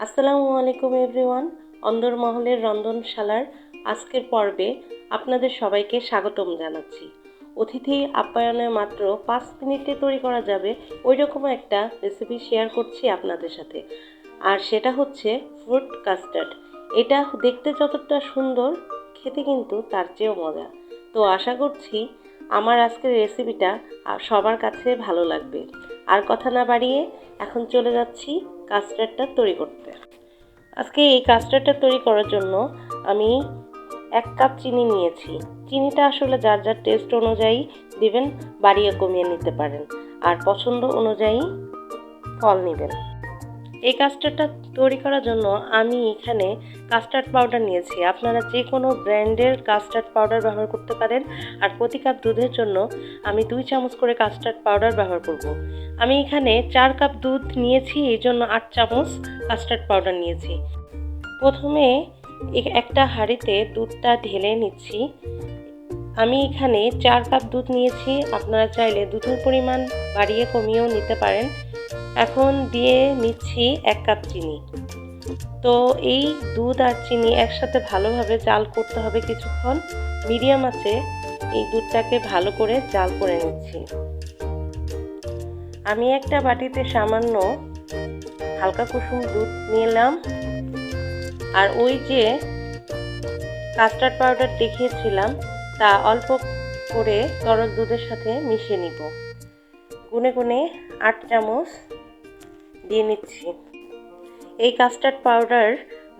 আসসালামু আলাইকুম এভরিওয়ান। অন্দর মহলের রন্ধনশালার আজকের পর্বে আপনাদের সবাইকে স্বাগতম জানাচ্ছি। অতিথি আপ্যায়নে মাত্র 5 মিনিটে তৈরি করা যাবে ওই রকম একটা রেসিপি শেয়ার করছি আপনাদের সাথে। আর সেটা হচ্ছে ফ্রুট কাস্টার্ড। এটা দেখতে যতটা সুন্দর, খেতে কিন্তু তার চেয়েও মজা। তো আশা করছি আমার আজকের রেসিপিটা সবার কাছে ভালো লাগবে। আর কথা না বাড়িয়ে এখন চলে যাচ্ছি কাস্টার্ডটা তৈরি করতে। আজকে এই কাস্টার্ডটা তৈরি করার জন্য আমি 1 কাপ চিনি নিয়েছি। চিনিটা আসলে যার যার টেস্ট অনুযায়ী দিবেন, বাড়িয়ে কমিয়ে নিতে পারেন। আর পছন্দ অনুযায়ী ফল নেবেন। এই কাস্টার্ডটা তৈরি করার জন্য আমি এখানে কাস্টার্ড পাউডার নিয়েছি। আপনারা যে কোনো ব্র্যান্ডের কাস্টার্ড পাউডার ব্যবহার করতে পারেন। আর প্রতি কাপ দুধের জন্য আমি 2 চামচ করে কাস্টার্ড পাউডার ব্যবহার করব। আমি এখানে 4 কাপ দুধ নিয়েছি, এই জন্য 8 চামচ কাস্টার্ড পাউডার নিয়েছি। প্রথমে একটা হাঁড়িতে দুধটা ঢেলে নিচ্ছি। আমি এখানে 4 কাপ দুধ নিয়েছি। আপনারা চাইলে দুধের পরিমাণ বাড়িয়ে কমিয়েও নিতে পারেন। এখন দিয়ে নিচ্ছি 1 কাপ চিনি। তো এই দুধ আর চিনি একসাথে ভালোভাবে জাল করতে হবে কিছুক্ষণ। মিডিয়াম আঁচে এই দুধটাকে ভালো করে জাল করে নিচ্ছি। আমি একটা বাটিতে সামান্য হালকা কুসুম দুধ নিলাম। আর ওই যে কাস্টার্ড পাউডার দেখিয়েছিলাম তা অল্প করে তরল দুধের সাথে মিশিয়ে নিব। গুনে গুনে 8 চামচ দিয়ে নিচ্ছি। এই কাস্টার্ড পাউডার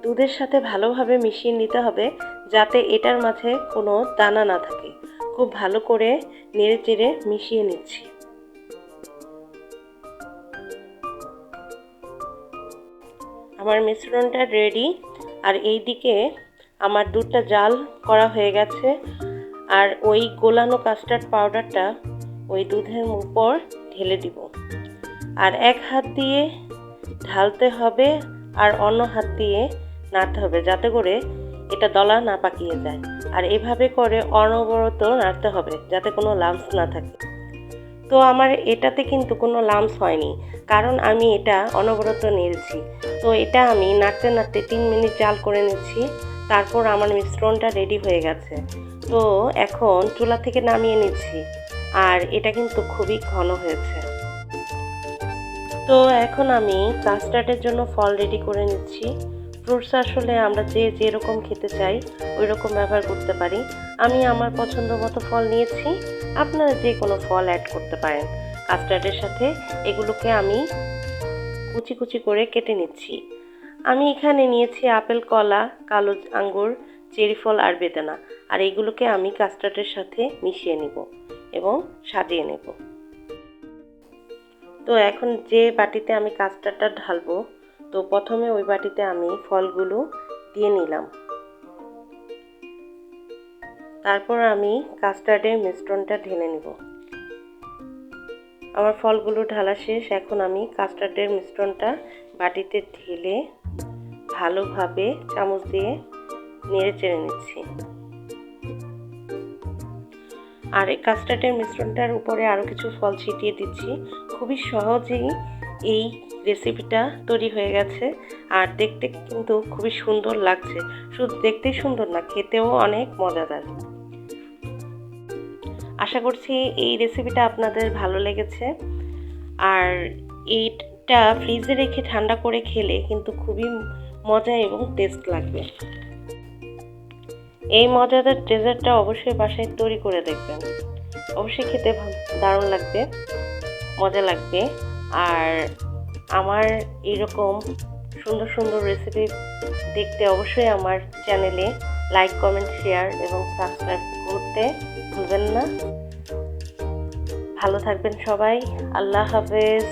দুধের সাথে ভালোভাবে মিশিয়ে নিতে হবে, যাতে এটার মাঝে কোনো দানা না থাকে। খুব ভালো করে নেড়ে চেড়ে মিশিয়ে নিচ্ছি। আমার মিশ্রণটা রেডি। আর এই দিকে আমার দুধটা জাল করা হয়ে গেছে। আর ওই গোলানো কাস্টার্ড পাউডারটা ওই দুধের উপর ঢেলে দিব। আর এক হাত দিয়ে ঢালতে হবে আর অন্য হাত দিয়ে নাড়তে হবে, যাতে করে এটা দলা না পাকিয়ে যায়। আর এভাবে করে অনবরত নাড়তে হবে, যাতে কোনো লাম্পস না থাকে। তো আমার এটাতে কিন্তু কোনো লাম্পস হয়নি, কারণ আমি এটা অনবরত নেড়েছি। তো এটা আমি নাড়তে নাড়তে 3 মিনিট জাল করে নিচ্ছি। তারপর আমার মিশ্রণটা রেডি হয়ে গেছে। তো এখন চুলা থেকে নামিয়ে নিচ্ছি। আর এটা কিন্তু খুবই ঘন হয়েছে। তো এখন আমি কাস্টার্ডের জন্য ফল রেডি করে নিচ্ছি। ফ্রুটস আসলে আমরা যেরকম খেতে চাই ওই রকম ব্যবহার করতে পারি। আমি আমার পছন্দ মতো ফল নিয়েছি। আপনারা যে কোনো ফল অ্যাড করতে পারেন কাস্টার্ডের সাথে। এগুলোকে আমি কুচি কুচি করে কেটে নিচ্ছি। আমি এখানে নিয়েছি আপেল, কলা, কালো আঙ্গুর, চেরি ফল আর বেদানা। আর এইগুলোকে আমি কাস্টার্ডের সাথে মিশিয়ে নিব এবং সাজিয়ে নেব। তো এখন যে বাটিতে আমি কাস্টার্ডটা ঢালবো, তো প্রথমে ওই বাটিতে আমি ফলগুলো দিয়ে নিলাম। তারপর আমি কাস্টার্ডের মিশ্রণটা ঢেলে নিব। আমার ফলগুলো ঢালা শেষ। এখন আমি কাস্টার্ডের মিশ্রণটা বাটিতে ঢেলে ভালোভাবে চামচ দিয়ে নেড়ে চেড়ে নিচ্ছি। আর এই কাস্টার্ডের মিশ্রণটার উপরে আরও কিছু ফল ছিটিয়ে দিচ্ছি। খুবই সহজেই এই রেসিপিটা তৈরি হয়ে গেছে। আর দেখতে কিন্তু খুবই সুন্দর লাগছে। শুধু দেখতেই সুন্দর না, খেতেও অনেক মজাদার। আশা করছি এই রেসিপিটা আপনাদের ভালো লেগেছে। আর এইটা ফ্রিজে রেখে ঠান্ডা করে খেলে কিন্তু খুবই মজা এবং টেস্ট লাগবে। এই মজাদার ডেজার্টটা অবশ্যই বাসায় তৈরি করে দেখবেন। অবশ্যই খেতে দারুণ লাগবে, মজা লাগবে। আর আমার এইরকম সুন্দর সুন্দর রেসিপি দেখতে অবশ্যই আমার চ্যানেলে লাইক, কমেন্ট, শেয়ার এবং সাবস্ক্রাইব করতে ভুলবেন না। ভালো থাকবেন সবাই। আল্লাহ হাফেজ।